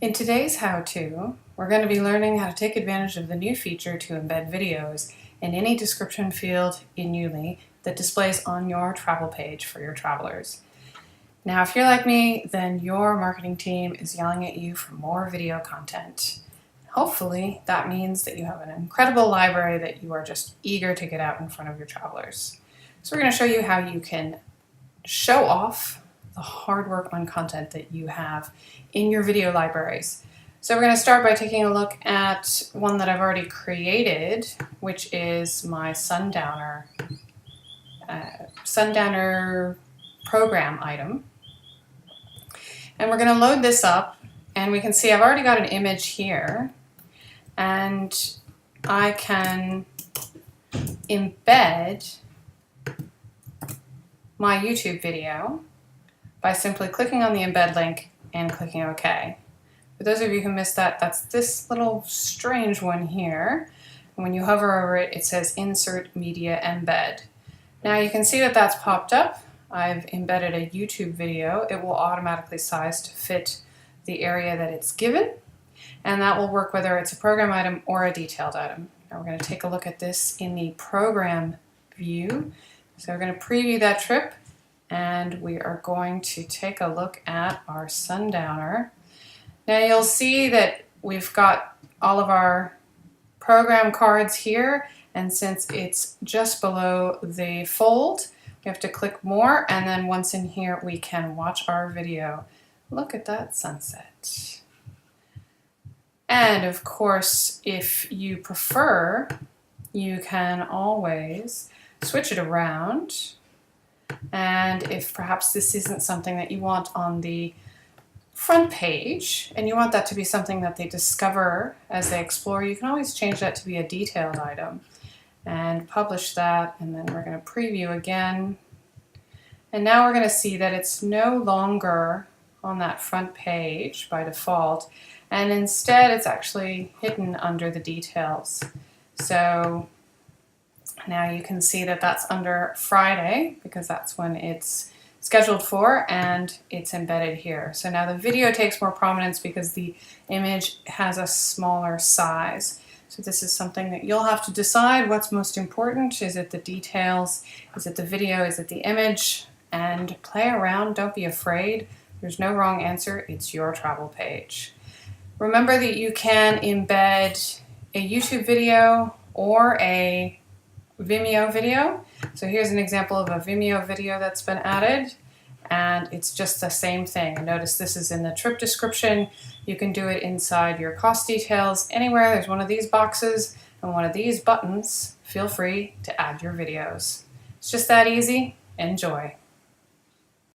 In today's how-to, we're going to be learning how to take advantage of the new feature to embed videos in any description field in YouLi that displays on your travel page for your travelers. Now, if you're like me, then your marketing team is yelling at you for more video content. Hopefully, that means that you have an incredible library that you are just eager to get out in front of your travelers. So we're going to show you how you can show off the hard work on content that you have in your video libraries. So we're going to start by taking a look at one that I've already created, which is my Sundowner program item. And we're going to load this up, and we can see I've already got an image here, and I can embed my YouTube video by simply clicking on the embed link and clicking OK. For those of you who missed that, that's this little strange one here. And when you hover over it, it says Insert Media Embed. Now you can see that that's popped up. I've embedded a YouTube video. It will automatically size to fit the area that it's given. And that will work whether it's a program item or a detailed item. Now we're going to take a look at this in the program view. So we're going to preview that trip, and we are going to take a look at our Sundowner. Now you'll see that we've got all of our program cards here, and since it's just below the fold, we have to click more, and then once in here we can watch our video. Look at that sunset. And of course, if you prefer, you can always switch it around. And if perhaps this isn't something that you want on the front page, and you want that to be something that they discover as they explore, you can always change that to be a detailed item and publish that. And then we're going to preview again. And now we're going to see that it's no longer on that front page by default, and instead it's actually hidden under the details. So now you can see that that's under Friday because that's when it's scheduled for, and it's embedded here. So now the video takes more prominence because the image has a smaller size. So this is something that you'll have to decide what's most important. Is it the details? Is it the video? Is it the image? And play around. Don't be afraid. There's no wrong answer. It's your travel page. Remember that you can embed a YouTube video or a Vimeo video. So here's an example of a Vimeo video that's been added, and it's just the same thing. Notice this is in the trip description. You can do it inside your cost details. Anywhere there's one of these boxes and one of these buttons, feel free to add your videos. It's just that easy. Enjoy.